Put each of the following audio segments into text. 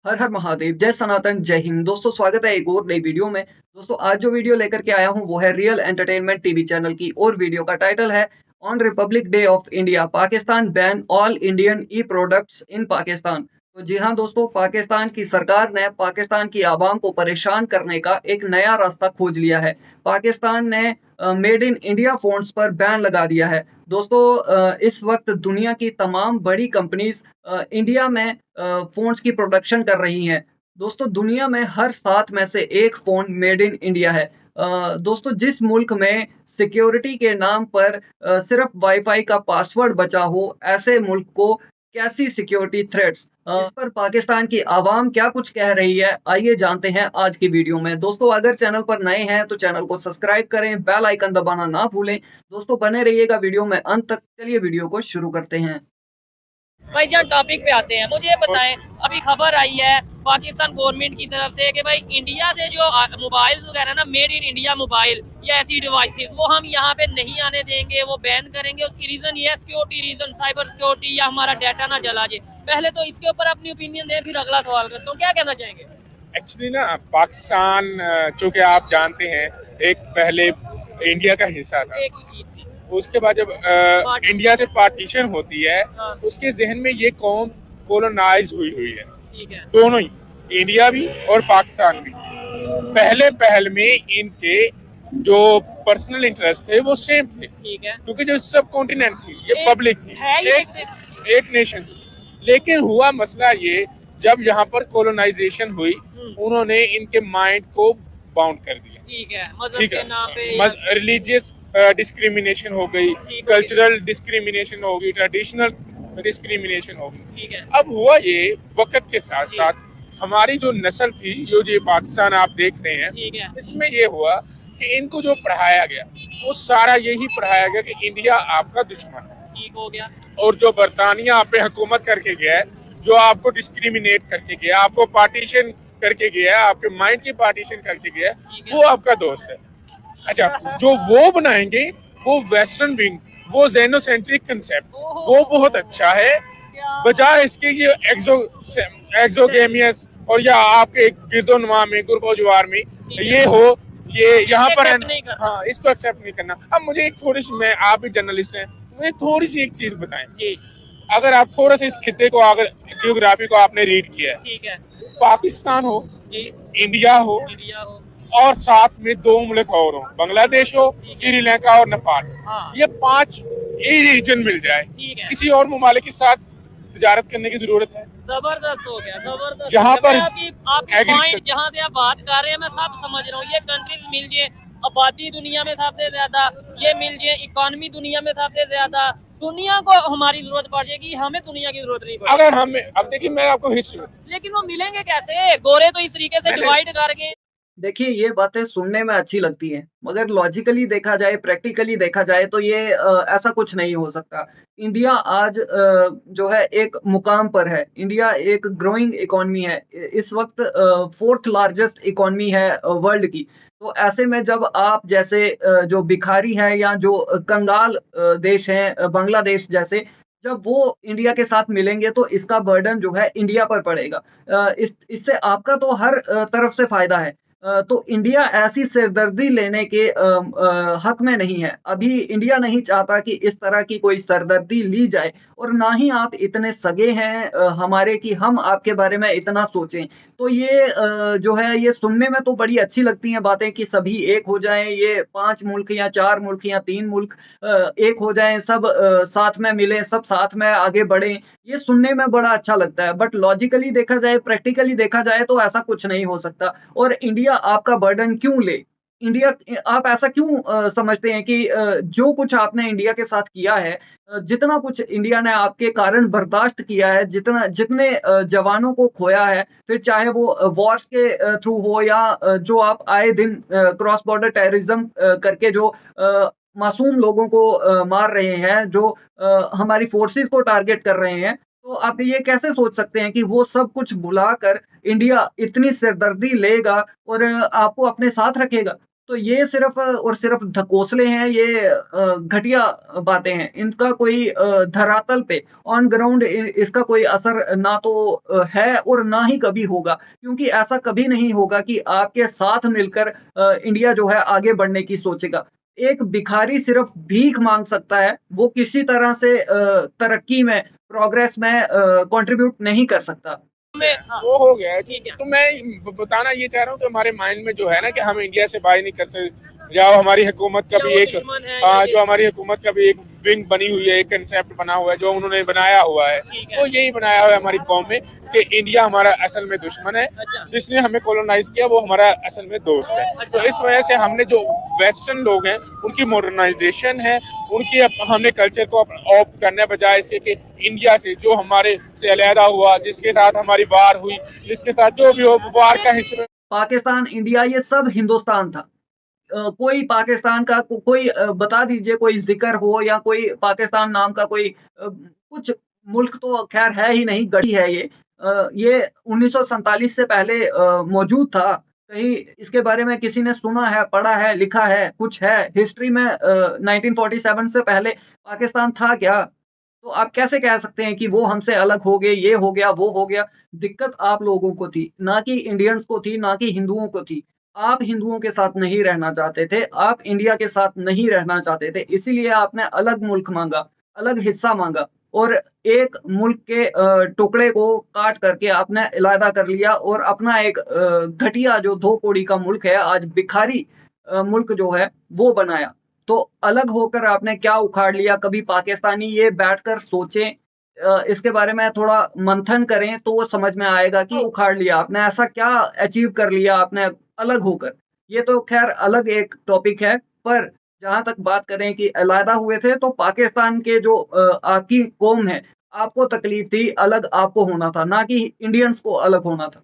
हर हर महादेव, जय सनातन, जय हिंद। दोस्तों स्वागत है एक और नई वीडियो में। दोस्तों आज जो वीडियो लेकर के आया हूँ वो है रियल एंटरटेनमेंट टीवी चैनल की, और वीडियो का टाइटल है on Republic day of India Pakistan ban all Indian E products in Pakistan. तो जी हाँ दोस्तों, पाकिस्तान की सरकार ने पाकिस्तान की आवाम को परेशान करने का एक नया रास्ता खोज लिया है। पाकिस्तान ने मेड इन इंडिया फ़ोन्स पर बैन लगा दिया है। दोस्तों इस वक्त दुनिया की तमाम बड़ी कंपनीज इंडिया में फ़ोन्स की प्रोडक्शन कर रही हैं। दोस्तों दुनिया में हर 7 में से 1 फ़ोन मेड इन इंडिया है। दोस्तों जिस मुल्क में सिक्योरिटी के नाम पर सिर्फ़ वाईफ़ाई का पासवर्ड बचा हो, ऐसे मुल्क को कैसी सिक्योरिटी थ्रेट्स। इस पर पाकिस्तान की आवाम क्या कुछ कह रही है, आइए जानते हैं आज की वीडियो में। दोस्तों अगर चैनल पर नए हैं तो चैनल को सब्सक्राइब करें, बेल आइकन दबाना ना भूलें। दोस्तों बने रहिएगा वीडियो में अंत तक। चलिए वीडियो को शुरू करते हैं। भाई जब टॉपिक पे आते हैं, मुझे ये बताएं, अभी खबर आई है पाकिस्तान गवर्नमेंट की तरफ से कि भाई इंडिया से जो मोबाइल्स वगैरह ना, मेड इन इंडिया मोबाइल या ऐसी डिवाइसेस वो हम यहाँ पे नहीं आने देंगे, वो बैन करेंगे। उसकी रीजन ये है सिक्योरिटी रीजन, साइबर सिक्योरिटी, या हमारा डाटा ना जला जाए। पहले तो इसके ऊपर अपनी ओपिनियन दें, फिर अगला सवाल करता हूँ, क्या कहना चाहेंगे? एक्चुअली ना पाकिस्तान चूंकि आप जानते हैं एक पहले इंडिया का हिस्सा था। एक ही चीज थी। उसके बाद जब इंडिया से पार्टीशन होती है, हाँ। उसके जहन में ये कौम कोलोनाइज हुई हुई है, ठीक है। दोनों ही, इंडिया भी और पाकिस्तान भी। पहले पहल में इनके जो पर्सनल इंटरेस्ट थे वो सेम थे, ठीक है। क्योंकि जो सब कॉन्टिनेंट थी, ये पब्लिक थी, है ही एक नेशन थी। लेकिन हुआ मसला ये, जब यहाँ पर कोलोनाइजेशन हुई उन्होंने इनके माइंड को बाउंड कर दिया। ठीक है, मजहब ठीक के है, नाम पे रिलीजियस डिस्क्रिमिनेशन हो गई, कल्चरल डिस्क्रिमिनेशन हो गई, ट्रेडिशनल डिस्क्रिमिनेशन हो गई। ठीक है। अब हुआ ये, वक्त के साथ साथ हमारी जो नस्ल थी, ये पाकिस्तान आप देख रहे हैं, ठीक है। इसमें ये हुआ कि इनको जो पढ़ाया गया वो सारा यही पढ़ाया गया कि इंडिया आपका दुश्मन है। ठीक हो गया। और जो बरतानिया आप पे हुकूमत करके गया है, जो आपको डिस्क्रिमिनेट करके गया, आपको पार्टीशन करके गया, आपके माइंड की पार्टीशन करके गया, वो आपका दोस्त है। अच्छा, जो वो बनाएंगे वो वेस्टर्न विंग, वो जेनोसेंट्रिक कंसेप्ट, वो बहुत अच्छा है, बजाय इसके ये एक्सोगेमियस और या आपके गिरदोनवा में, गुरगोजवार में ये हो, ये यहाँ पर हाँ, इसको एक्सेप्ट नहीं करना। अब मुझे एक थोड़ी सी, मैं, आप भी जर्नलिस्ट हैं, मुझे थोड़ी सी एक चीज बताएं जी। अगर आप थोड़ा सा इस खिते को, अगर जियोग्राफी को आपने रीड किया है, ठीक है पाकिस्तान हो, जी, इंडिया हो, इंडिया हो, और साथ में 2 मुल्क और हो, बांग्लादेश हो, श्रीलंका और नेपाल, हाँ। ये 5 ये रीजन मिल जाए, ठीक है। किसी और ममालिक के साथ तजारत करने की जरूरत है? जबरदस्त हो गया, जबरदस्त। जहाँ पर आपकी पॉइंट जहाँ से आप बात कर रहे हैं मैं सब समझ रहा हूँ। ये कंट्रीज मिल जाए, आबादी दुनिया में सबसे ज्यादा, ये मिल जाए, इकोनॉमी दुनिया में सबसे ज्यादा, दुनिया को हमारी जरूरत पड़ जाएगी, हमें दुनिया की जरूरत नहीं पड़ेगी। अगर हमें, अब देखिए मैं आपको हिस्ट्री, लेकिन वो मिलेंगे कैसे? गोरे तो इस तरीके से डिवाइड करके। देखिए ये बातें सुनने में अच्छी लगती हैं, मगर लॉजिकली देखा जाए, प्रैक्टिकली देखा जाए तो ये ऐसा कुछ नहीं हो सकता। इंडिया आज जो है एक मुकाम पर है। इंडिया एक ग्रोइंग इकोनॉमी है। इस वक्त 4th लार्जेस्ट इकोनॉमी है वर्ल्ड की। तो ऐसे में जब आप जैसे जो भिखारी हैं या जो कंगाल देश हैं, बांग्लादेश जैसे, जब वो इंडिया के साथ मिलेंगे तो इसका बर्डन जो है इंडिया पर पड़ेगा। इससे आपका तो हर तरफ से फ़ायदा है। तो इंडिया ऐसी सिरदर्दी लेने के हक में नहीं है। अभी इंडिया नहीं चाहता कि इस तरह की कोई सरदर्दी ली जाए, और ना ही आप इतने सगे हैं हमारे कि हम आपके बारे में इतना सोचें। तो ये जो है ये सुनने में तो बड़ी अच्छी लगती हैं बातें कि सभी एक हो जाएँ, ये 5 मुल्क या 4 मुल्क या 3 मुल्क एक हो जाएँ, सब साथ में मिलें, सब साथ में आगे बढ़ें। ये सुनने में बड़ा अच्छा लगता है, बट लॉजिकली देखा जाए, प्रैक्टिकली देखा जाए तो ऐसा कुछ नहीं हो सकता। और इंडिया आपका बर्डन क्यों ले? इंडिया, आप ऐसा क्यों समझते हैं कि जो कुछ आपने इंडिया के साथ किया है, जितना कुछ इंडिया ने आपके कारण बर्दाश्त किया है, जितने जवानों को खोया है, फिर चाहे वो वॉर्स के थ्रू हो या जो आप आए दिन क्रॉस बॉर्डर टेररिज्म करके जो मासूम लोगों को मार रहे हैं, जो हमारी फोर्सेस को टारगेट कर रहे हैं, तो आप ये कैसे सोच सकते हैं कि वो सब कुछ भुलाकर इंडिया इतनी सिरदर्दी लेगा और आपको अपने साथ रखेगा? तो ये सिर्फ और सिर्फ ढकोसले हैं, ये घटिया बातें हैं। इनका कोई धरातल पे ऑन ग्राउंड इसका कोई असर ना तो है और ना ही कभी होगा, क्योंकि ऐसा कभी नहीं होगा कि आपके साथ मिलकर इंडिया जो है आगे बढ़ने की सोचेगा। एक भिखारी सिर्फ भीख मांग सकता है, वो किसी तरह से तरक्की में, प्रोग्रेस में कंट्रीब्यूट नहीं कर सकता। हाँ, वो हो गया है। ठीक है। तो मैं बताना ये चाह रहा हूँ कि हमारे माइंड में जो है ना कि हम इंडिया से बाय नहीं कर सकते, या हमारी हुकूमत का या भी वो एक दुश्मन है, हाँ, या जो हमारी हुकूमत का भी एक विंग बनी हुई है, एक कंसेप्ट बना हुआ है जो उन्होंने बनाया हुआ है, ठीक है। वो यही बनाया हुआ है हमारी कौम में कि इंडिया हमारा असल में दुश्मन है, अच्छा। जिसने हमें कॉलोनाइज किया वो हमारा असल में दोस्त है। अच्छा। तो इस वजह से हमने जो वेस्टर्न लोग हैं उनकी मॉडर्नाइजेशन है, उनकी हमने कल्चर को ऑप्ट करने बजाय इसके कि इंडिया से जो हमारे से अलहदा हुआ, जिसके साथ हमारी वार हुई, जिसके साथ जो भी हो वार का हिस्सा। पाकिस्तान, इंडिया ये सब हिंदुस्तान था। कोई पाकिस्तान का कोई बता दीजिए, कोई ज़िक्र हो या कोई पाकिस्तान नाम का कोई कुछ मुल्क तो ख़ैर है ही नहीं, गढ़ी है ये। ये 1947 से पहले मौजूद था। कहीं इसके बारे में किसी ने सुना है, पढ़ा है, लिखा है, कुछ है? हिस्ट्री में 1947 से पहले पाकिस्तान था क्या? तो आप कैसे कह सकते हैं कि वो हमसे अलग हो गए, ये हो गया, वो हो गया? दिक्कत आप लोगों को थी, ना कि इंडियंस को थी, ना कि हिंदुओं को थी। आप हिंदुओं के साथ नहीं रहना चाहते थे, आप इंडिया के साथ नहीं रहना चाहते थे, इसीलिए आपने अलग मुल्क माँगा, अलग हिस्सा माँगा और एक मुल्क के टुकड़े को काट करके आपने अलहदा कर लिया और अपना एक घटिया जो 2 कौड़ी का मुल्क है, आज भिखारी मुल्क जो है, वो बनाया। तो अलग होकर आपने क्या उखाड़ लिया? कभी पाकिस्तानी ये बैठकर सोचें, इसके बारे में थोड़ा मंथन करें तो वो समझ में आएगा कि उखाड़ लिया आपने, ऐसा क्या अचीव कर लिया आपने अलग होकर। ये तो ख़ैर अलग एक टॉपिक है, पर जहाँ तक बात करें कि अलहदा हुए थे तो पाकिस्तान के जो आपकी कौम है, आपको तकलीफ़ थी, अलग आपको होना था, ना कि इंडियंस को अलग होना था।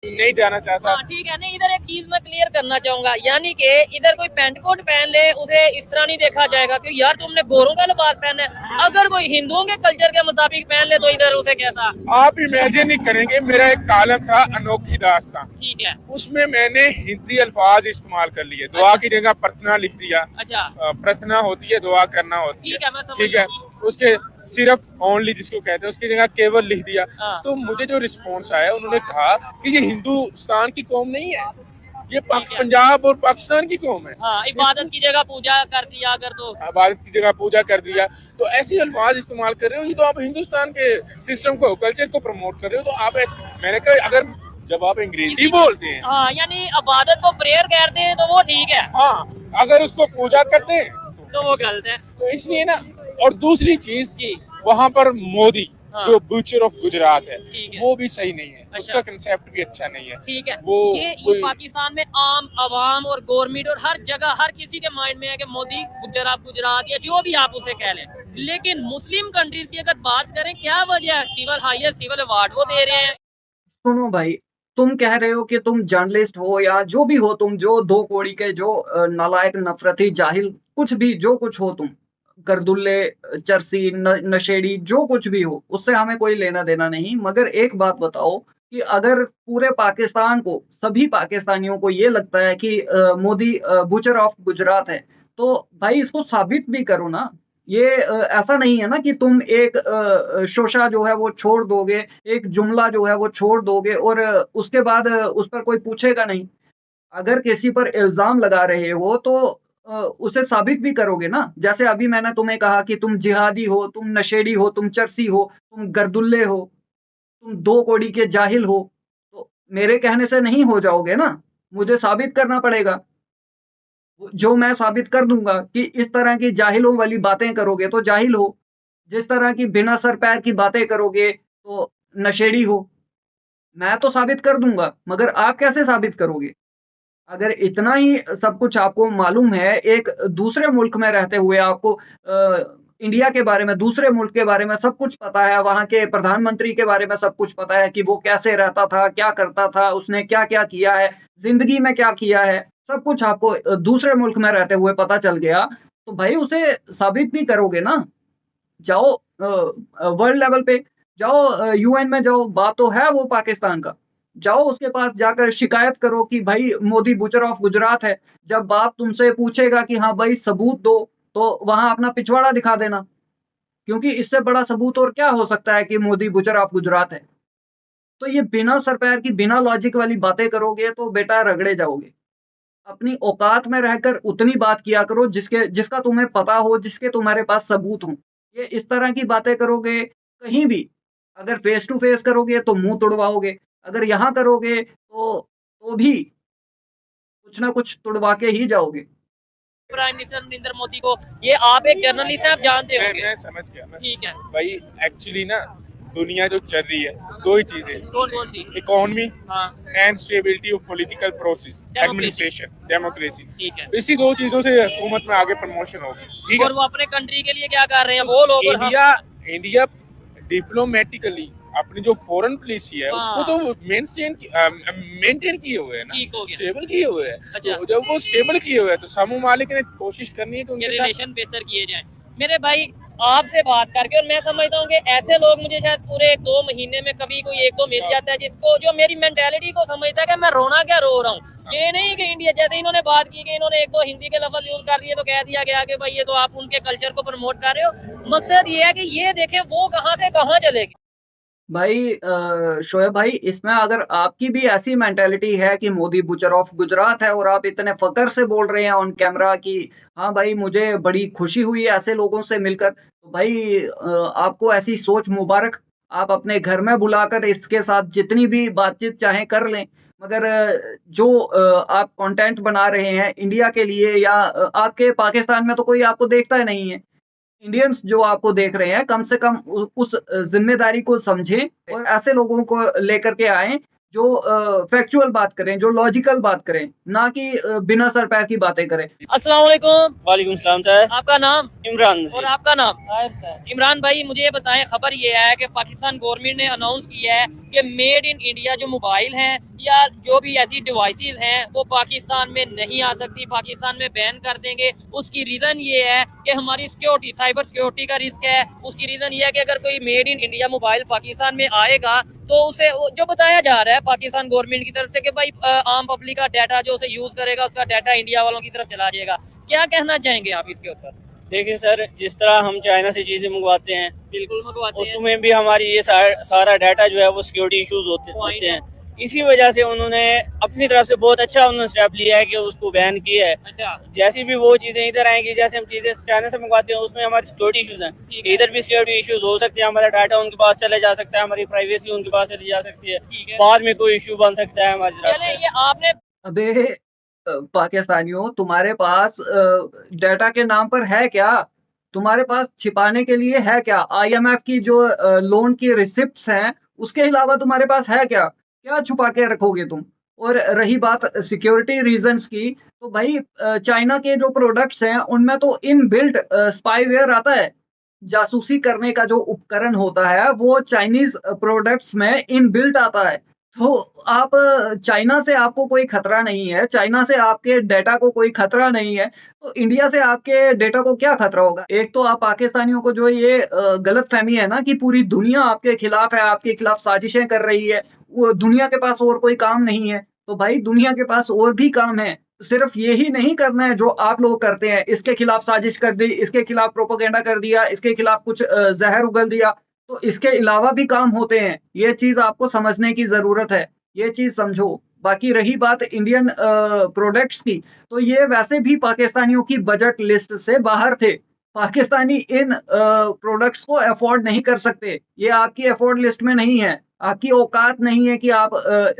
नहीं जाना चाहता। हाँ ठीक है। नहीं, इधर एक चीज मैं क्लियर करना चाहूंगा, यानी कि इधर कोई पैंट कोट पहन ले उसे इस तरह नहीं देखा जाएगा कि यार तुमने गोरों का लिबास पहना है। अगर कोई हिंदुओं के कल्चर के मुताबिक पहन ले तो इधर उसे कैसा। आप इमेजिन नहीं करेंगे, मेरा एक कालम था अनोखी दास्तां, ठीक है। उसमें मैंने हिंदी अल्फाज इस्तेमाल कर लिए। दुआ की जगह प्रार्थना लिख दिया। अच्छा। प्रार्थना होती है, दुआ करना होती ठीक है, मैं समझ ठीक है। गया। उसके सिर्फ ओनली जिसको कहते हैं उसकी जगह केवल लिख दिया। हाँ। तो मुझे जो रिस्पॉन्स आया, उन्होंने कहा कि ये हिंदुस्तान की कौम नहीं है, ये ठीक है। पंजाब और पाकिस्तान की कौम है। हाँ, इबादत की जगह पूजा कर दिया अगर तो। इबादत की जगह पूजा कर दिया, तो ऐसे अल्फाज इस्तेमाल कर रहे हो, ये तो आप हिंदुस्तान के सिस्टम को, कल्चर को प्रमोट कर रहे हो। तो आप ऐसे, मैंने कहा अगर जब आप अंग्रेजी बोलते हैं, हाँ, यानी इबादत को प्रेयर कहते हैं तो वो ठीक है, हाँ, अगर उसको पूजा करते हैं तो वो गलत है। तो इसलिए ना। और दूसरी चीज जी। वहाँ पर मोदी हाँ। जो बूचर ऑफ गुजरात है, ठीक है। वो भी सही नहीं है। अच्छा। उसका कंसेप्ट भी अच्छा नहीं है। ठीक है। वो ये पाकिस्तान में आम आवाम और गवर्नमेंट और हर जगह हर किसी के माइंड में है कि मोदी गुजरात या जो भी आप उसे कह लें। लेकिन मुस्लिम कंट्रीज की अगर बात करें, क्या वजह है सिविल हाईएस्ट सिविल अवार्ड वो दे रहे हैं। सुनो भाई, तुम कह रहे हो कि तुम जर्नलिस्ट हो या जो भी हो, तुम जो 2 कौड़ी के जो नालायक, नफरती, जाहिल, कुछ भी जो कुछ हो तुम, गर्दुल्ले, चरसी, नशेड़ी, जो कुछ भी हो, उससे हमें कोई लेना देना नहीं। मगर एक बात बताओ कि अगर पूरे पाकिस्तान को, सभी पाकिस्तानियों को ये लगता है कि मोदी बूचर ऑफ गुजरात है, तो भाई इसको साबित भी करो ना। ये ऐसा नहीं है ना कि तुम एक शोशा जो है वो छोड़ दोगे, एक जुमला जो है वो छोड़ दोगे और उसके बाद उस पर कोई पूछेगा नहीं। अगर किसी पर इल्ज़ाम लगा रहे हो तो उसे साबित भी करोगे ना। जैसे अभी मैंने तुम्हें कहा कि तुम जिहादी हो, तुम नशेड़ी हो, तुम चरसी हो, तुम गर्दुल्ले हो, तुम 2 कौड़ी के जाहिल हो, तो मेरे कहने से नहीं हो जाओगे ना, मुझे साबित करना पड़ेगा। जो मैं साबित कर दूँगा कि इस तरह की जाहिलों वाली बातें करोगे तो जाहिल हो, जिस तरह की बिना सर पैर की बातें करोगे तो नशेड़ी हो। मैं तो साबित कर दूँगा, मगर आप कैसे साबित करोगे? अगर इतना ही सब कुछ आपको मालूम है, एक दूसरे मुल्क में रहते हुए आपको इंडिया के बारे में, दूसरे मुल्क के बारे में सब कुछ पता है, वहाँ के प्रधानमंत्री के बारे में सब कुछ पता है कि वो कैसे रहता था, क्या करता था, उसने क्या-क्या किया है, ज़िंदगी में क्या किया है, सब कुछ आपको दूसरे मुल्क में रहते हुए पता चल गया, तो भाई उसे साबित भी करोगे ना। जाओ वर्ल्ड लेवल पे जाओ, यूएन में जाओ, बात तो है वो पाकिस्तान का। जाओ उसके पास जाकर शिकायत करो कि भाई मोदी बुचर ऑफ गुजरात है। जब बाप तुमसे पूछेगा कि हाँ भाई सबूत दो, तो वहाँ अपना पिछवाड़ा दिखा देना। क्योंकि इससे बड़ा सबूत और क्या हो सकता है कि मोदी बुचर ऑफ गुजरात है। तो ये बिना सर पैर की, बिना लॉजिक वाली बातें करोगे तो बेटा रगड़े जाओगे। अपनी औकात में रहकर उतनी बात किया करो जिसका तुम्हें पता हो, जिसके तुम्हारे पास सबूत हो। ये इस तरह की बातें करोगे कहीं भी, अगर फेस टू फेस करोगे तो मुँह तुड़वाओगे, अगर यहाँ करोगे तो भी कुछ ना कुछ तुड़वा के ही जाओगे। प्राइम मिनिस्टर नरेंद्र मोदी को, ये आप एक जर्नलिस्ट हैं, आप जानते होंगे। मैं समझ गया ना ठीक है, भाई। एक्चुअली ना दुनिया जो चल रही है, दो ही चीजें, कौन कौन सी? इकोनॉमी हाँ, and stability of political process, Democracy. Administration, democracy. ठीक है। इसी दो चीजों से हुकूमत में आगे प्रमोशन होगी, ठीक है। और वो अपने कंट्री के लिए क्या कर रहे हैं बोल ओवर? इंडिया डिप्लोमेटिकली अपनी जो फॉरेन पॉलिसी है हाँ। उसको तो मेंटेन किए हुए है ना, ठीक हो गया। स्टेबल किए हुए है। अच्छा। तो जब वो स्टेबल किए हुए है तो सामू मालिक ने कोशिश करनी है कि ये उनके साथ रिलेशन बेहतर किए जाएं। मेरे भाई आपसे बात करके, और मैं समझता हूँ कि ऐसे लोग मुझे शायद पूरे 1-2 महीने में कभी कोई 1-2 मिल जाता है जिसको, जो मेरी मेंटेलिटी को समझता है कि मैं रोना क्या रो रहा हूँ। ये नहीं कि इंडिया, जैसे इन्होंने बात की कि इन्होंने 1-2 हिंदी के लफ्ज यूज कर दिए तो कह दिया गया कि भाई ये तो आप उनके कल्चर को प्रमोट कर रहे हो। मकसद ये है कि ये देखें वो कहाँ से कहाँ चलेगी। भाई शोएब भाई, इसमें अगर आपकी भी ऐसी मेंटालिटी है कि मोदी बुचर ऑफ गुजरात है और आप इतने फकर से बोल रहे हैं ऑन कैमरा कि हाँ भाई मुझे बड़ी खुशी हुई ऐसे लोगों से मिलकर, तो भाई आपको ऐसी सोच मुबारक। आप अपने घर में बुलाकर इसके साथ जितनी भी बातचीत चाहें कर लें, मगर जो आप कंटेंट बना रहे हैं इंडिया के लिए, या आपके पाकिस्तान में तो कोई आपको देखता ही नहीं है। इंडियंस जो आपको देख रहे हैं कम से कम उस जिम्मेदारी को समझें और ऐसे लोगों को लेकर के आए जो फैक्चुअल बात करें, जो लॉजिकल बात करें, ना कि बिना सर पैर की बातें करें। अस्सलाम वालेकुम। वालेकुम सलाम सर। आपका नाम? इमरान और जी। आपका नाम? सर। इमरान भाई मुझे ये बताएं, खबर ये है कि पाकिस्तान गवर्नमेंट ने अनाउंस किया है कि मेड इन इंडिया जो मोबाइल हैं या जो भी ऐसी डिवाइसेस हैं वो पाकिस्तान में नहीं आ सकती, पाकिस्तान में बैन कर देंगे। उसकी रीज़न ये है कि हमारी सिक्योरिटी, साइबर सिक्योरिटी का रिस्क है। उसकी रीज़न ये है कि अगर कोई made in India mobile Pakistan में आएगा तो उसे जो बताया जा रहा है पाकिस्तान गवर्नमेंट की तरफ से कि भाई आम पब्लिक का डाटा जो उसे यूज़ करेगा उसका डाटा इंडिया वालों की तरफ चला जाएगा। क्या कहना चाहेंगे आप इसके ऊपर? देखिए सर, जिस तरह हम चाइना से चीजें मंगवाते हैं, बिल्कुल मंगवाते हैं, उसमें भी हमारी ये सारा डाटा जो है वो सिक्योरिटी इश्यूज होते हैं। इसी वजह से उन्होंने अपनी तरफ से बहुत अच्छा उन्होंने स्टेप लिया है कि उसको बैन किया है। अच्छा, जैसी भी वो चीजें इधर आएंगी, जैसे हम चीजें चाइना से मंगवाते हैं उसमें हमारी सिक्योरिटी इश्यूज हैं, ठीक है। इधर भी सिक्योरिटी इश्यूज हो सकते हैं। हमारा डाटा उनके पास चले जा सकता है, हमारी प्राइवेसी उनके पास चली जा सकती है, ठीक है। बाद में कोई इशू बन सकता है हमारी तरफ चले से। ये आपने अबे पाकिस्तानियों, तुम्हारे पास डाटा के नाम पर है क्या? तुम्हारे पास छिपाने के लिए है क्या? आईएमएफ की जो लोन की रिसिप्ट्स हैं उसके अलावा तुम्हारे पास है क्या? क्या छुपा के रखोगे तुम? और रही बात सिक्योरिटी रीजंस की, तो भाई चाइना के जो प्रोडक्ट्स हैं उनमें तो इनबिल्ट स्पाईवेयर आता है। जासूसी करने का जो उपकरण होता है वो चाइनीज प्रोडक्ट्स में इनबिल्ट आता है। तो आप चाइना से आपको कोई खतरा नहीं है, चाइना से आपके डेटा को कोई खतरा नहीं है, तो इंडिया से आपके डेटा को क्या खतरा होगा? एक तो आप पाकिस्तानियों को जो ये गलतफहमी है ना कि पूरी दुनिया आपके खिलाफ है, आपके खिलाफ साजिशें कर रही है, वो दुनिया के पास और कोई काम नहीं है। तो भाई दुनिया के पास और भी काम है, सिर्फ यही नहीं करना है जो आप लोग करते हैं। इसके खिलाफ साजिश कर दी, इसके खिलाफ प्रोपेगेंडा कर दिया, इसके खिलाफ कुछ जहर उगल दिया, तो इसके अलावा भी काम होते हैं। ये चीज आपको समझने की जरूरत है, ये चीज समझो। बाकी रही बात इंडियन प्रोडक्ट्स की, तो ये वैसे भी पाकिस्तानियों की बजट लिस्ट से बाहर थे। पाकिस्तानी इन प्रोडक्ट्स को अफोर्ड नहीं कर सकते, ये आपकी अफोर्ड लिस्ट में नहीं है, आपकी औकात नहीं है कि आप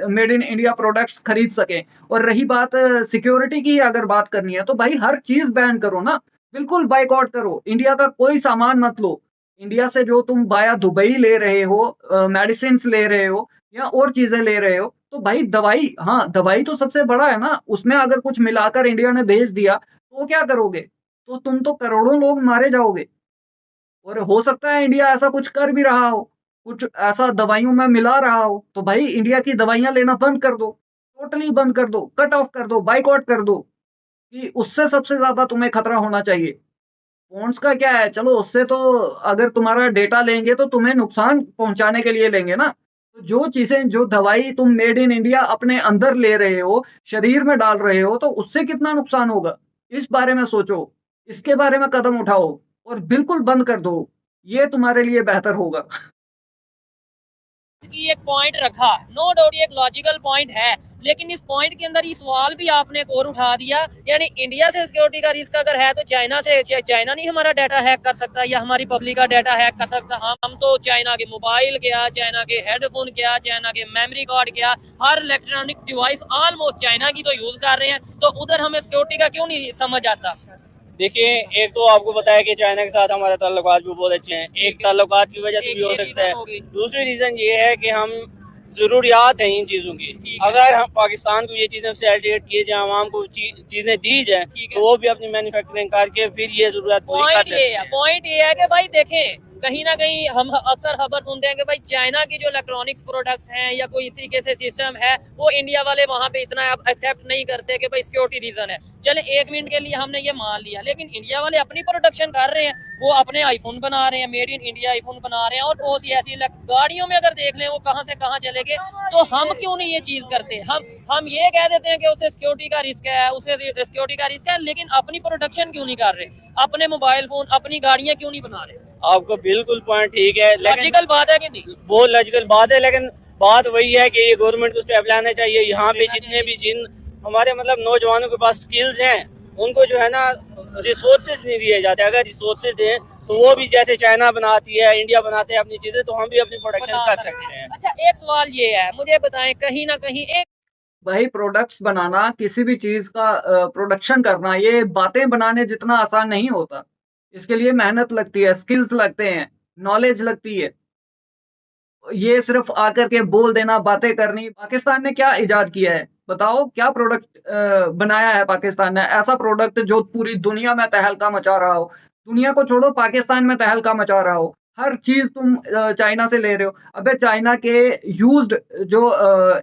मेड इन इंडिया प्रोडक्ट्स खरीद सकें। और रही बात सिक्योरिटी की, अगर बात करनी है तो भाई हर चीज बैन करो ना, बिल्कुल बाइकआउट करो, इंडिया का कोई सामान मत लो। इंडिया से जो तुम बाया दुबई ले रहे हो, मेडिसिन ले रहे हो या और चीजें ले रहे हो, तो भाई दवाई, हाँ दवाई तो सबसे बड़ा है ना, उसमें अगर कुछ मिलाकर इंडिया ने भेज दिया तो क्या करोगे? तो तुम तो करोड़ों लोग मारे जाओगे। और हो सकता है इंडिया ऐसा कुछ कर भी रहा हो, कुछ ऐसा दवाइयों में मिला रहा हो, तो भाई इंडिया की दवाइयां लेना बंद कर दो, टोटली बंद कर दो, कट ऑफ कर दो, बाइकआउट कर दो, कि उससे सबसे ज्यादा तुम्हें खतरा होना चाहिए। फोन्स का क्या है, चलो उससे तो अगर तुम्हारा डेटा लेंगे तो तुम्हें नुकसान पहुंचाने के लिए लेंगे ना, तो जो चीज़ें, जो दवाई तुम मेड इन इंडिया अपने अंदर ले रहे हो, शरीर में डाल रहे हो, तो उससे कितना नुकसान होगा? इस बारे में सोचो, इसके बारे में कदम उठाओ और बिल्कुल बंद कर दो। ये तुम्हारे लिए बेहतर होगा। की एक पॉइंट रखा, नो डाउट ये एक लॉजिकल पॉइंट है, लेकिन इस पॉइंट के अंदर ये सवाल भी आपने एक और उठा दिया, यानी इंडिया से सिक्योरिटी का रिस्क अगर है तो चाइना से, चाइना नहीं हमारा डाटा हैक कर सकता या हमारी पब्लिक का डाटा हैक कर सकता? हम तो चाइना के मोबाइल गया, चाइना के हेडफोन गया, चाइना के मेमोरी कार्ड गया, हर इलेक्ट्रॉनिक डिवाइस ऑलमोस्ट चाइना की तो यूज कर रहे हैं, तो उधर हमें सिक्योरिटी का क्यों नहीं समझ आता? देखिए, एक तो आपको पता है कि चाइना के साथ हमारे ताल्लुकात भी बहुत अच्छे हैं, एक ताल्लुकात की वजह से भी हो सकता है। दूसरी रीज़न ये है कि हम ज़रूरियात हैं इन चीज़ों की, अगर हम पाकिस्तान को ये चीज़ें फैसिलिटेट किए जाए, आवाम को चीज़ें दी जाए, तो वो भी अपनी मैन्युफैक्चरिंग करके फिर ये ज़रूरत पूरी कर सकते हैं। पॉइंट ये है कि भाई देखें, कहीं ना कहीं हम अक्सर खबर सुनते हैं कि भाई चाइना की जो इलेक्ट्रॉनिक्स प्रोडक्ट्स हैं या कोई इस तरीके से सिस्टम है, वो इंडिया वाले वहाँ पे इतना एक्सेप्ट नहीं करते कि भाई सिक्योरिटी रीजन है। चले एक मिनट के लिए हमने ये मान लिया, लेकिन इंडिया वाले अपनी प्रोडक्शन कर रहे हैं, वो अपने आईफोन बना रहे हैं, मेड इन इंडिया आईफोन बना रहे हैं, और बहुत सी ऐसी गाड़ियों में अगर देख लें वो कहाँ से कहाँ चले गए, तो हम क्यों नहीं ये चीज करते? हम ये कह देते हैं कि उसे सिक्योरिटी का रिस्क है, उसे सिक्योरिटी का रिस्क है, लेकिन अपनी प्रोडक्शन क्यों नहीं कर रहे? अपने मोबाइल फोन, अपनी गाड़ियां क्यों नहीं बना रहे? आपको बिल्कुल पॉइंट ठीक है, लॉजिकल बात है कि नहीं? वो लॉजिकल बात है, लेकिन बात वही है कि ये गवर्नमेंट को स्टेप लाना चाहिए। यहाँ पे जितने भी जिन हमारे मतलब नौजवानों के पास स्किल्स हैं, उनको जो है ना रिसोर्सेज नहीं दिए जाते। अगर रिसोर्सेज दें तो वो भी जैसे चाइना बनाती है, इंडिया बनाते हैं अपनी चीजें, तो हम भी अपनी प्रोडक्शन कर सकते हैं। अच्छा, एक सवाल ये है, मुझे बताएं, कहीं ना कहीं एक भाई प्रोडक्ट्स बनाना, किसी भी चीज़ का प्रोडक्शन करना, ये बातें बनाने जितना आसान नहीं होता। इसके लिए मेहनत लगती है, स्किल्स लगते हैं, नॉलेज लगती है। ये सिर्फ आकर के बोल देना, बातें करनी। पाकिस्तान ने क्या इजाद किया है बताओ? क्या प्रोडक्ट बनाया है पाकिस्तान ने? ऐसा प्रोडक्ट जो पूरी दुनिया में तहलका मचा रहा हो। दुनिया को छोड़ो, पाकिस्तान में तहलका मचा रहा हो। हर चीज तुम चाइना से ले रहे हो। अबे चाइना के यूज्ड जो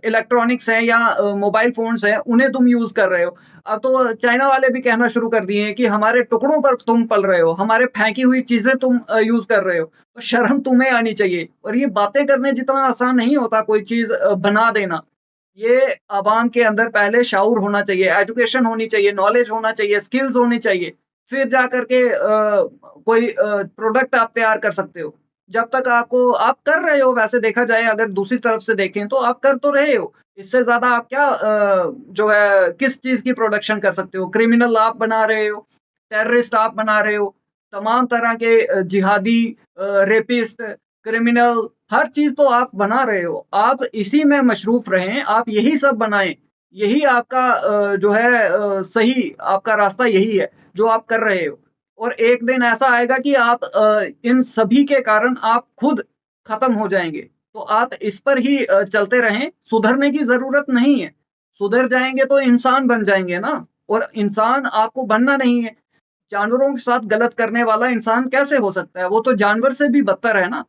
इलेक्ट्रॉनिक्स हैं या मोबाइल फोन्स हैं, उन्हें तुम यूज कर रहे हो। अब तो चाइना वाले भी कहना शुरू कर दिए हैं कि हमारे टुकड़ों पर तुम पल रहे हो, हमारे फेंकी हुई चीजें तुम यूज कर रहे हो। तो शर्म तुम्हें आनी चाहिए। और ये बातें करने जितना आसान नहीं होता कोई चीज बना देना। ये आवाम के अंदर पहले शाऊर होना चाहिए, एजुकेशन होनी चाहिए, नॉलेज होना चाहिए, स्किल्स होनी चाहिए, फिर जाकर के कोई प्रोडक्ट आप तैयार कर सकते हो। जब तक आप कर रहे हो, वैसे देखा जाए अगर दूसरी तरफ से देखें तो आप कर तो रहे हो। इससे ज़्यादा आप क्या जो है किस चीज़ की प्रोडक्शन कर सकते हो? क्रिमिनल आप बना रहे हो, टेररिस्ट आप बना रहे हो, तमाम तरह के जिहादी, रेपिस्ट, क्रिमिनल, हर चीज़ तो आप बना रहे हो। आप इसी में मशरूफ़ रहें, आप यही सब बनाएँ। यही आपका जो है सही आपका रास्ता यही है, जो आप कर रहे हो। और एक दिन ऐसा आएगा कि आप इन सभी के कारण आप खुद खत्म हो जाएँगे। तो आप इस पर ही चलते रहें, सुधरने की ज़रूरत नहीं है। सुधर जाएँगे तो इंसान बन जाएँगे ना, और इंसान आपको बनना नहीं है। जानवरों के साथ गलत करने वाला इंसान कैसे हो सकता है? वो तो जानवर से भी बदतर है ना।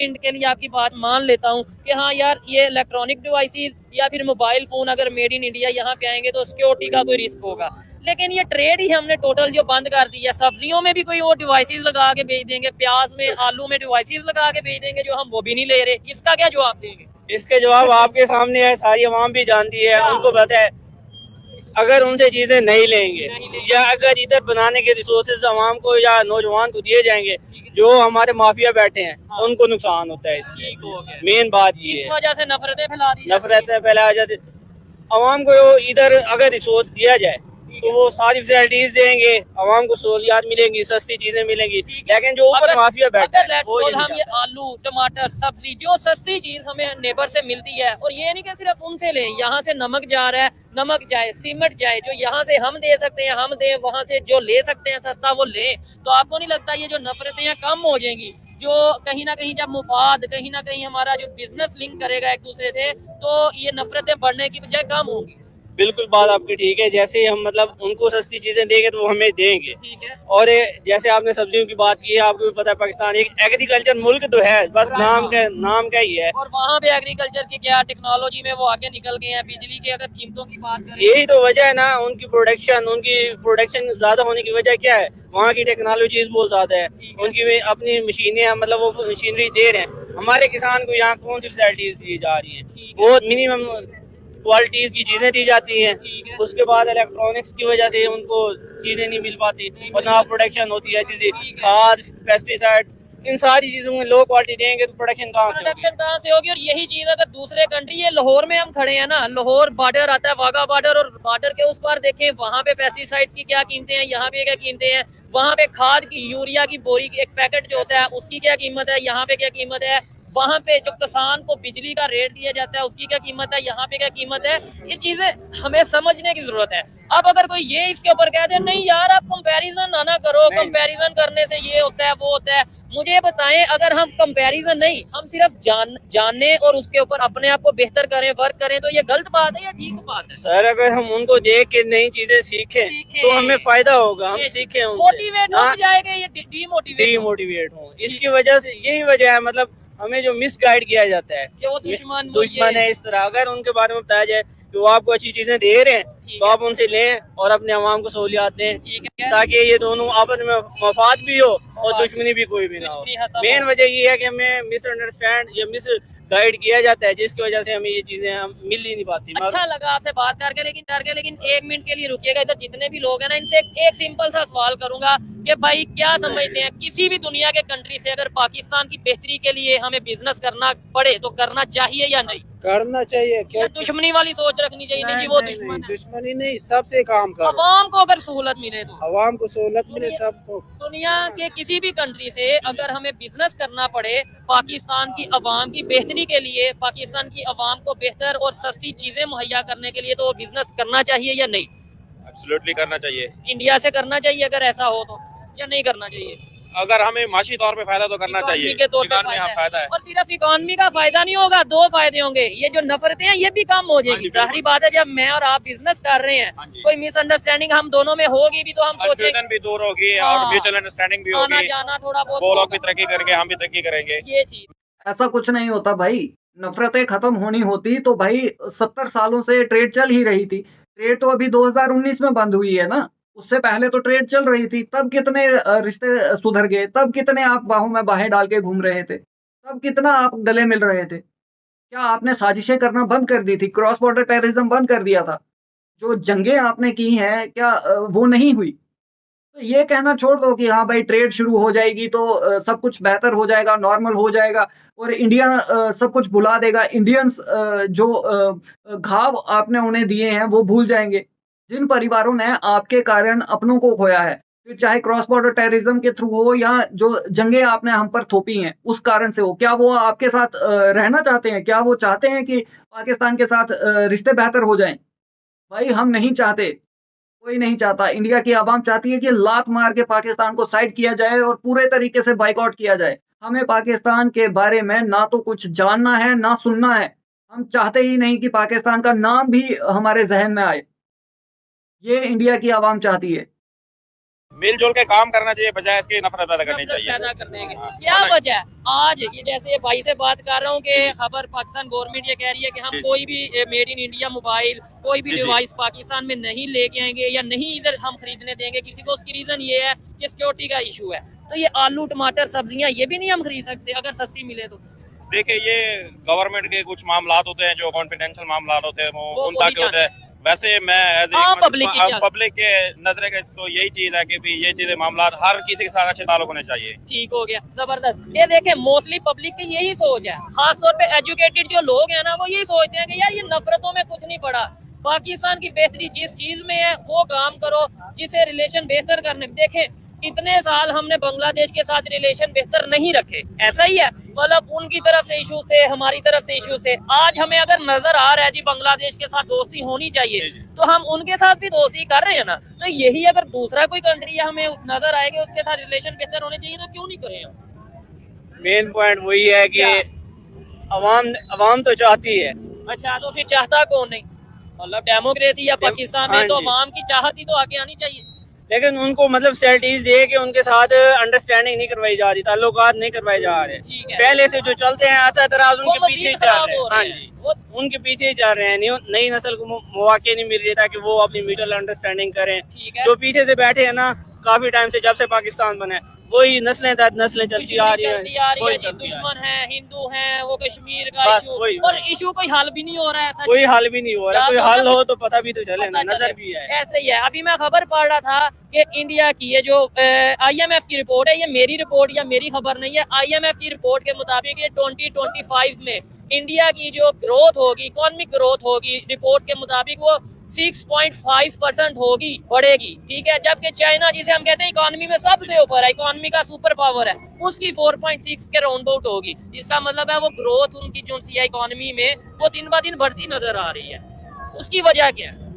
के लिए आपकी बात मान लेता हूँ कि हाँ यार, ये इलेक्ट्रॉनिक डिवाइसेस या फिर मोबाइल फोन अगर मेड इन इंडिया यहाँ पे आएंगे तो सिक्योरिटी का कोई रिस्क होगा, लेकिन ये ट्रेड ही हमने टोटल जो बंद कर दिया। सब्जियों में भी कोई वो डिवाइसेस लगा के बेच देंगे, प्याज में, आलू में डिवाइसेस लगा के बेच देंगे, जो हम वो भी नहीं ले रहे। इसका क्या जवाब देंगे? इसके जवाब आपके सामने है, सारी आवाम भी जानती है, उनको पता है। अगर उनसे चीजें नहीं लेंगे या अगर इधर बनाने के रिसोर्सेज आवाम को या नौजवान को दिए जाएंगे, जो हमारे माफिया बैठे हैं, उनको नुकसान होता है। इससे मेन बात ये है, इस वजह से नफरतें फैला दी, नफरतें फैलाई जाती। आवाम को इधर अगर रिसोर्स दिया जाए तो वो सारी फैसिलिटीज देंगे, आवाम को सहूलियात मिलेंगी, सस्ती चीजें मिलेंगी। लेकिन जो ऊपर माफिया बैठा है, वो हम ये आलू, टमाटर, सब्जी, जो सस्ती चीज हमें नेबर से मिलती है, और ये नहीं कि सिर्फ उनसे लें। यहाँ से नमक जा रहा है, नमक जाए, सीमेंट जाए, जो यहाँ से हम दे सकते हैं हम दें, वहाँ से जो ले सकते हैं सस्ता वो लें। तो आपको नहीं लगता ये जो नफरतें हैं कम हो जाएंगी? जो कहीं ना कहीं जब मुफाद, कहीं ना कहीं हमारा जो बिजनेस लिंक करेगा एक दूसरे से, तो ये नफरतें बढ़ने की बजाय कम होंगी। बिल्कुल बात आपकी ठीक है। जैसे हम मतलब उनको सस्ती चीजें देंगे तो वो हमें देंगे। और जैसे आपने सब्जियों की बात की है, आपको भी पता है पाकिस्तान एक एग्रीकल्चर मुल्क तो है, बस नाम का ही है। और वहाँ पे एग्रीकल्चर की क्या टेक्नोलॉजी में वो आगे निकल गए हैं। बिजली की अगर कीमतों की बात करें, यही तो वजह है ना, उनकी प्रोडक्शन ज्यादा होने की वजह क्या है? वहाँ की टेक्नोलॉजीज बहुत ज्यादा है, उनकी अपनी मशीनें, मतलब वो मशीनरी दे रहे हैं। हमारे किसान को यहाँ कौन सी फैसिलिटीज दी जा रही हैं? बहुत मिनिमम क्वालिटीज की चीजें दी जाती हैं। उसके बाद इलेक्ट्रॉनिक्स की वजह से उनको चीजें नहीं मिल पाती और ना प्रोडक्शन होती है। चीजें खाद, पेस्टिसाइड, इन सारी चीजों में लो क्वालिटी देंगे तो प्रोडक्शन कहाँ से होगी? और यही चीज अगर दूसरे कंट्री, ये लाहौर में हम खड़े हैं ना, लाहौर बॉर्डर आता है, वाघा बॉर्डर, और बॉर्डर के उस पार देखें वहाँ पे पेस्टिसाइड्स की क्या कीमतें हैं, यहाँ पे क्या कीमतें हैं, वहाँ पे खाद की, यूरिया की बोरी की एक पैकेट जो होता है उसकी क्या कीमत है, यहाँ पे क्या कीमत है, वहाँ पे जो किसान को बिजली का रेट दिया जाता है उसकी क्या कीमत है, यहाँ पे क्या कीमत है। ये चीजें हमें समझने की जरूरत है। अब अगर कोई ये इसके ऊपर कहते हैं नहीं यार आप कंपैरिजन ना करो, कंपैरिजन करने से ये होता है वो होता है, मुझे बताएं अगर हम कंपैरिजन नहीं, हम सिर्फ जानने और उसके ऊपर अपने आप को बेहतर करें, वर्क करें, तो ये गलत बात है या ठीक बात है? सर अगर हम उनको देख के नई चीजें सीखें तो हमें फायदा होगा, हम सीखें, मोटिवेट हो जाएगा, ये डीमोटिवेट हो। इसकी वजह से यही वजह है, मतलब हमें जो मिस गाइड किया जाता है, वो दुश्मन है इस तरह। अगर उनके बारे में बताया जाए कि वो आपको अच्छी चीजें दे रहे हैं तो आप उनसे लें और अपने अवाम को सहूलियात दें, ताकि ये दोनों आपस में मफाद भी हो और दुश्मनी भी कोई भी ना हो। मेन वजह ये है कि हमें मिसअंडरस्टैंड या मिस गाइड किया जाता है, जिसकी वजह से हमें ये चीजें हम मिल ही नहीं पाती। अच्छा लगा आपसे बात करके, लेकिन 1 मिनट के लिए रुकिएगा। इधर जितने भी लोग हैं ना, इनसे एक सिंपल सा सवाल करूंगा कि भाई क्या समझते हैं, किसी भी दुनिया के कंट्री से अगर पाकिस्तान की बेहतरी के लिए हमें बिजनेस करना पड़े तो करना चाहिए या नहीं? करना चाहिए। क्या दुश्मनी वाली सोच रखनी चाहिए? नहीं, वो दुश्मन है। दुश्मनी नहीं, सबसे काम करो। अवाम को अगर सहूलत मिले तो, अवाम को सहूलत मिले सबको। दुनिया के किसी भी कंट्री से अगर हमें बिजनेस करना पड़े पाकिस्तान की अवाम की बेहतरी के लिए, पाकिस्तान की अवाम को बेहतर और सस्ती चीजें मुहैया करने के लिए, तो वो बिजनेस करना चाहिए या नहीं? एब्सोल्युटली करना चाहिए। इंडिया से करना चाहिए अगर ऐसा हो तो, या नहीं करना चाहिए? अगर हमें माशी तौर पे फायदा तो करना चाहिए, के तौर पे फायदा है। और सिर्फ इकोनॉमी का फायदा नहीं होगा, 2 फायदे होंगे, ये जो नफरतें हैं ये भी कम हो जाएगी। जाहिर बात है जब मैं और आप बिजनेस कर रहे हैं, कोई मिसअंडरस्टैंडिंग हम दोनों में होगी भी तो हम सोचेंगे भी दूर होगी और म्यूचुअल अंडरस्टैंडिंग भी होगी, जाना थोड़ा बहुत, वो लोग भी तरक्की करेंगे, हम भी तरक्की करेंगे। ये चीज ऐसा कुछ नहीं होता भाई। नफरतें खत्म होनी होती तो भाई 70 सालों से ट्रेड चल ही रही थी। ट्रेड तो अभी 2019 में बंद हुई है ना, उससे पहले तो ट्रेड चल रही थी। तब कितने रिश्ते सुधर गए, तब कितने आप बाहों में बाहें डाल के घूम रहे थे, तब कितना आप गले मिल रहे थे। क्या आपने साजिशें करना बंद कर दी थी? क्रॉस बॉर्डर टेररिज्म बंद कर दिया था? जो जंगें आपने की हैं क्या वो नहीं हुई? तो ये कहना छोड़ दो कि हाँ भाई ट्रेड शुरू हो जाएगी तो सब कुछ बेहतर हो जाएगा, नॉर्मल हो जाएगा और इंडिया सब कुछ भुला देगा। इंडियंस जो घाव आपने उन्हें दिए हैं वो भूल जाएंगे। जिन परिवारों ने आपके कारण अपनों को खोया है, फिर चाहे क्रॉस बॉर्डर टेररिज्म के थ्रू हो या जो जंगें आपने हम पर थोपी हैं उस कारण से हो, क्या वो आपके साथ रहना चाहते हैं? क्या वो चाहते हैं कि पाकिस्तान के साथ रिश्ते बेहतर हो जाएं? भाई हम नहीं चाहते, कोई नहीं चाहता। इंडिया की आवाम चाहती है कि लात मार के पाकिस्तान को साइड किया जाए और पूरे तरीके से बाइकआउट किया जाए। हमें पाकिस्तान के बारे में ना तो कुछ जानना है ना सुनना है। हम चाहते ही नहीं कि पाकिस्तान का नाम भी हमारे जहन में आए। ये इंडिया की आवाम चाहती है। मिलजुल के काम करना चाहिए, बजाय इसके नफरत पैदा करनी चाहिए। क्या वजह है आज ये, जैसे भाई से बात कर रहा हूँ कि खबर पाकिस्तान गवर्नमेंट ये कह रही है कि हम कोई भी मेड इन इंडिया मोबाइल, कोई भी डिवाइस पाकिस्तान में नहीं लेके आएंगे या नहीं इधर हम खरीदने देंगे किसी को। उसकी रीजन ये है कि सिक्योरिटी का इशू है। तो ये आलू, टमाटर, सब्जियां ये भी नहीं हम खरीद सकते अगर सस्ती मिले तो? देखिए ये गवर्नमेंट के कुछ मामला होते हैं जो कॉन्फिडेंशियल मामला होते हैं वो उन तक होते हैं। वैसे मैं पब्लिक के नजरे के तो यही चीज है कि भी ये चीजें मामला हर किसी के साथ अच्छे ताल्लुक होने चाहिए। ठीक हो गया, जबरदस्त। ये देखें मोस्टली पब्लिक की यही सोच है, खासतौर पे एजुकेटेड जो लोग हैं ना वो यही सोचते हैं कि यार ये नफरतों में कुछ नहीं पड़ा, पाकिस्तान की बेहतरी जिस चीज में है वो काम करो, जिसे रिलेशन बेहतर करने। देखें इतने साल हमने बांग्लादेश के साथ रिलेशन बेहतर नहीं रखे, ऐसा ही है, मतलब उनकी तरफ से इशू से, हमारी तरफ से इशू से। आज हमें अगर नजर आ रहा है जी बांग्लादेश के साथ दोस्ती होनी चाहिए तो हम उनके साथ भी दोस्ती कर रहे हैं ना। तो यही अगर दूसरा कोई कंट्री हमें नजर आएगा उसके साथ रिलेशन बेहतर होने चाहिए तो क्यों नहीं करें हम? मेन पॉइंट वही है कि अवाम तो चाहती है। अच्छा तो फिर चाहता कौन नहीं? मतलब डेमोक्रेसी या पाकिस्तान में तो अवाम की चाहत ही तो आगे आनी चाहिए, लेकिन उनको मतलब फैसिलिटीज दे के उनके साथ अंडरस्टैंडिंग नहीं करवाई जा रही, ताल्लुकात नहीं करवाए जा रहे। पहले से जो चलते हैं अच्छा तरह उनके पीछे ही चल रहे हैं। हाँ जी, उनके पीछे ही चल रहे हैं। नई नस्ल को मौके नहीं मिल रही ताकि वो अपनी म्यूचुअल अंडरस्टैंडिंग करें। जो पीछे से बैठे हैं ना काफी टाइम से, जब से पाकिस्तान बना है वही नस्लें दर नस्लें चलती आ रही चलती आ है, रही वही है जी, चलती आ रही दुश्मन है, हिंदू हैं, वो कश्मीर का बस इशू, वही। और इशू कोई हल भी नहीं हो रहा है ऐसा। कोई हल भी नहीं हो रहा, कोई हल हो तो पता भी तो चले ना, पता नजर चले। भी है। ऐसे ही है। अभी मैं खबर पढ़ रहा था कि इंडिया की ये जो IMF की रिपोर्ट है, ये मेरी रिपोर्ट या मेरी खबर नहीं है, IMF की रिपोर्ट के मुताबिक ये 2025 में इंडिया की जो ग्रोथ होगी, इकोनॉमिक ग्रोथ होगी, रिपोर्ट के मुताबिक वो 6.5% होगी, बढ़ेगी, ठीक है। जबकि चाइना, जिसे हम कहते हैं इकोनॉमी में सबसे ऊपर है, इकोनॉमी का सुपर पावर है, उसकी 4.6 के राउंड अबाउट होगी। इसका मतलब है वो ग्रोथ उनकी जो सी इकोनॉमी में वो दिन ब दिन बढ़ती नजर आ रही है। उसकी वजह क्या है?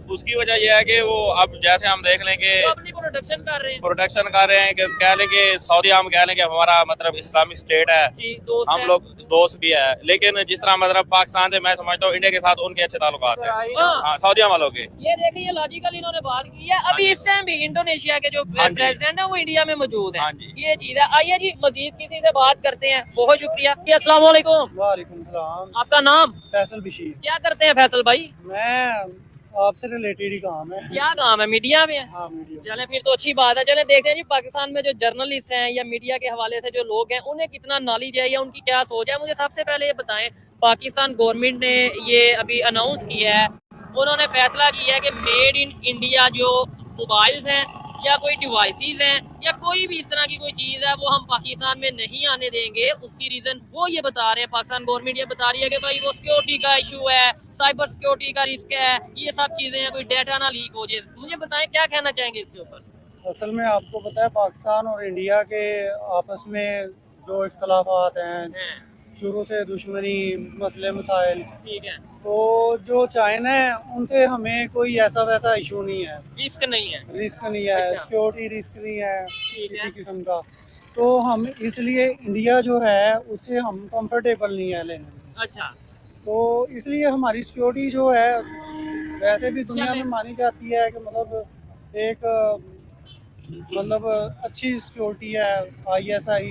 उसकी वजह यह है कि वो अब जैसे हम देख लें कि वो अपनी प्रोडक्शन कर रहे हैं प्रोटेक्शन कर रहे हैं, कि कह लें कि सऊदी हम कह लें कि हमारा मतलब इस्लामिक स्टेट है, जी, दोस्त हम हैं। लोग दोस्त भी है, लेकिन जिस तरह मतलब पाकिस्तान से मैं समझता हूँ इंडिया के साथ उनके अच्छे ताल्लुकात हैं, हाँ। हाँ सऊदिया वालों के। ये देखिए, ये लॉजिकल इन्होंने बात की है। अभी इस टाइम भी इंडोनेशिया के जो हाँ जी। प्रेसिडेंट है वो इंडिया में मौजूद है। हाँ जी। ये चीज है। आइए जी, मजीद किसी से बात करते हैं। बहुत शुक्रिया। अस्सलाम वालेकुम। वालेकुम सलाम। आपका नाम? फैसल बशीर। क्या करते हैं फैसल भाई? मैं आपसे रिलेटेड ही काम है। क्या काम है? मीडिया में है? हाँ, मीडिया। चले फिर तो अच्छी बात है। चले देखते हैं जी, पाकिस्तान में जो जर्नलिस्ट हैं या मीडिया के हवाले से जो लोग हैं, उन्हें कितना नॉलेज है या उनकी क्या सोच है। मुझे सबसे पहले ये बताएं, पाकिस्तान गवर्नमेंट ने ये अभी अनाउंस किया है, उन्होंने फैसला किया है कि मेड इन इंडिया जो मोबाइल्स हैं या कोई डिवाइसेस हैं या कोई भी इस तरह की कोई चीज़ है, वो हम पाकिस्तान में नहीं आने देंगे। उसकी रीज़न वो ये बता रहे हैं, पाकिस्तान गवर्नमेंट ये बता रही है कि भाई वो सिक्योरिटी का इशू है, साइबर सिक्योरिटी का रिस्क है, ये सब चीज़ें हैं, कोई डाटा ना लीक हो जाए। मुझे बताएं, क्या कहना चाहेंगे इसके ऊपर? असल में आपको पता है, पाकिस्तान और इंडिया के आपस में जो इख्तलाफात हैं, शुरू से दुश्मनी, मसले मसाइल, ठीक है। तो जो चाइना है उनसे हमें कोई ऐसा वैसा इशू नहीं है, रिस्क नहीं है। रिस्क नहीं है, अच्छा। सिक्योरिटी रिस्क नहीं है ठीक है। किसी किस्म का। तो हम इसलिए इंडिया जो है उससे हम कंफर्टेबल नहीं है लेने में। अच्छा, तो इसलिए हमारी सिक्योरिटी जो है वैसे भी दुनिया चलें। में मानी जाती है कि मतलब एक मतलब अच्छी सिक्योरिटी है। ISI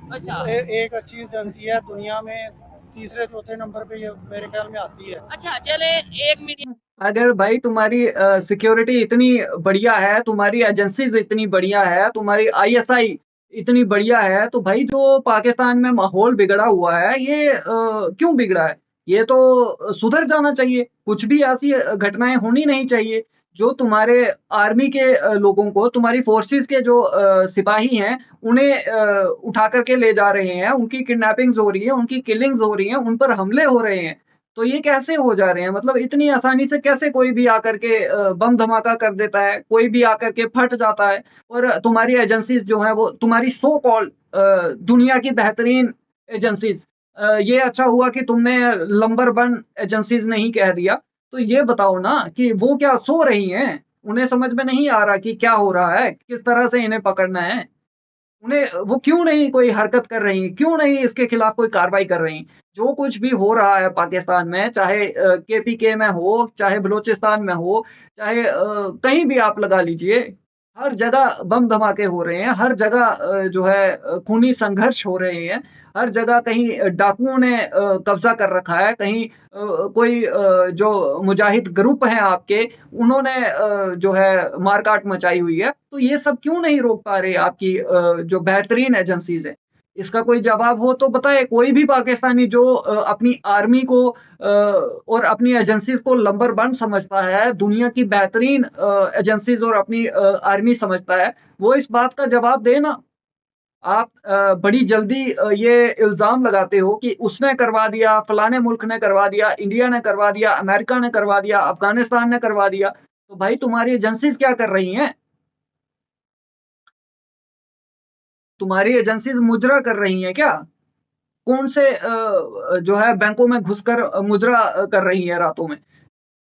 अच्छा, एक अच्छी एजेंसी है दुनिया में, तीसरे चौथे नंबर पे ये मेरे ख्याल में आती है। अच्छा। चले, एक मिनट। अगर भाई तुम्हारी सिक्योरिटी इतनी बढ़िया है, तुम्हारी एजेंसीज इतनी बढ़िया है, तुम्हारी ISI इतनी बढ़िया है, तो भाई जो पाकिस्तान में माहौल बिगड़ा हुआ है, ये क्यों बिगड़ा है? ये तो सुधर जाना चाहिए। कुछ भी ऐसी घटनाएं होनी नहीं चाहिए। जो तुम्हारे आर्मी के लोगों को, तुम्हारी फोर्सेस के जो सिपाही हैं, उन्हें उठा करके ले जा रहे हैं, उनकी किडनैपिंग्स हो रही है, उनकी किलिंग्स हो रही हैं, उन पर हमले हो रहे हैं। तो ये कैसे हो जा रहे हैं? मतलब इतनी आसानी से कैसे कोई भी आकर के बम धमाका कर देता है, कोई भी आकर के फट जाता है, और तुम्हारी एजेंसीज जो है वो तुम्हारी सो कॉल्ड दुनिया की बेहतरीन एजेंसीज, ये अच्छा हुआ कि तुमने नंबर 1 एजेंसीज नहीं कह दिया। तो ये बताओ ना कि वो क्या सो रही हैं? उन्हें समझ में नहीं आ रहा कि क्या हो रहा है, किस तरह से इन्हें पकड़ना है। उन्हें वो क्यों नहीं कोई हरकत कर रही, क्यों नहीं इसके खिलाफ कोई कार्रवाई कर रही? जो कुछ भी हो रहा है पाकिस्तान में, चाहे KPK में हो, चाहे बलूचिस्तान में हो, चाहे कहीं भी आप लगा लीजिए, हर जगह बम धमाके हो रहे हैं, हर जगह जो है खूनी संघर्ष हो रहे हैं, हर जगह कहीं डाकुओं ने कब्जा कर रखा है, कहीं कोई जो मुजाहिद ग्रुप हैं आपके, उन्होंने जो है मारकाट मचाई हुई है। तो ये सब क्यों नहीं रोक पा रहे आपकी जो बेहतरीन एजेंसीज हैं? इसका कोई जवाब हो तो बताए। कोई भी पाकिस्तानी जो अपनी आर्मी को और अपनी एजेंसीज को नंबर 1 समझता है, दुनिया की बेहतरीन एजेंसीज और अपनी आर्मी समझता है, वो इस बात का जवाब दे ना। आप बड़ी जल्दी ये इल्ज़ाम लगाते हो कि उसने करवा दिया, फलाने मुल्क ने करवा दिया, इंडिया ने करवा दिया, अमेरिका ने करवा दिया, अफ़गानिस्तान ने करवा दिया। तो भाई तुम्हारी एजेंसीज़ क्या कर रही हैं? तुम्हारी एजेंसीज़ मुजरा कर रही हैं क्या? कौन से जो है बैंकों में घुसकर मुजरा कर रही हैं रातों में?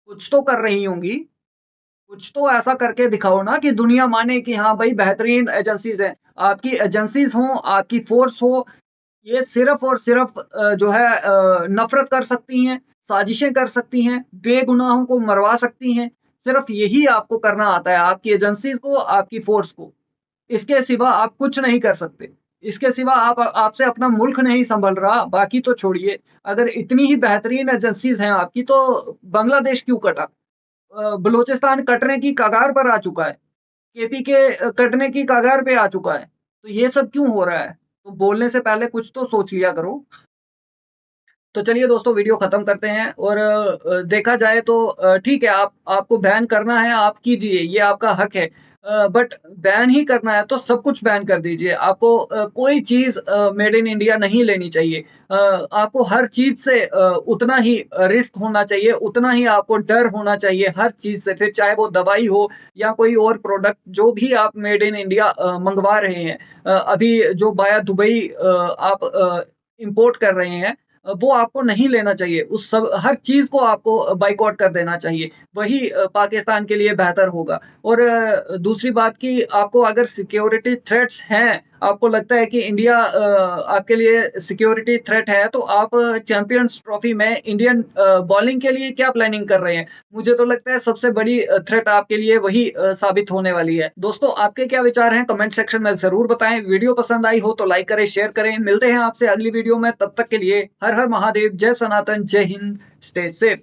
कुछ तो कर रही होंगी। कुछ तो ऐसा करके दिखाओ ना कि दुनिया माने कि हाँ भाई बेहतरीन एजेंसीज़ हैं। आपकी एजेंसीज़ हों, आपकी फ़ोर्स हो, ये सिर्फ़ और सिर्फ़ जो है नफ़रत कर सकती हैं, साज़िशें कर सकती हैं, बेगुनाहों को मरवा सकती हैं। सिर्फ़ यही आपको करना आता है, आपकी एजेंसीज़ को, आपकी फ़ोर्स को। इसके सिवा आप कुछ नहीं कर सकते। इसके सिवा आप आपसे अपना मुल्क नहीं सँभल रहा, बाकी तो छोड़िए। अगर इतनी ही बेहतरीन एजेंसीज़ हैं आपकी, तो बांग्लादेश क्यों कटा? बलूचिस्तान कटने की कगार पर आ चुका है। केपी के कटने की कगार पे आ चुका है। तो ये सब क्यों हो रहा है? तो बोलने से पहले कुछ तो सोच लिया करो। तो चलिए दोस्तों वीडियो खत्म करते हैं और देखा जाए तो ठीक है, आपको बैन करना है आप कीजिए, ये आपका हक है। बट बैन ही करना है तो सब कुछ बैन कर दीजिए। आपको कोई चीज़ मेड इन इंडिया नहीं लेनी चाहिए। आपको हर चीज़ से उतना ही रिस्क होना चाहिए, उतना ही आपको डर होना चाहिए हर चीज़ से, फिर चाहे वो दवाई हो या कोई और प्रोडक्ट जो भी आप मेड इन इंडिया मंगवा रहे हैं। अभी जो बाया दुबई आप इम्पोर्ट कर रहे हैं, वो आपको नहीं लेना चाहिए। उस सब हर चीज़ को आपको बायकॉट कर देना चाहिए। वही पाकिस्तान के लिए बेहतर होगा। और दूसरी बात कि आपको अगर सिक्योरिटी थ्रेट्स हैं, आपको लगता है कि इंडिया आपके लिए सिक्योरिटी थ्रेट है, तो आप चैंपियंस ट्रॉफी में इंडियन बॉलिंग के लिए क्या प्लानिंग कर रहे हैं? मुझे तो लगता है सबसे बड़ी थ्रेट आपके लिए वही साबित होने वाली है। दोस्तों आपके क्या विचार हैं कमेंट सेक्शन में ज़रूर बताएं। वीडियो पसंद आई हो तो लाइक करें, शेयर करें। मिलते हैं आपसे अगली वीडियो में, तब तक के लिए हर हर महादेव, जय सनातन, जय हिंद, स्टे सेफ।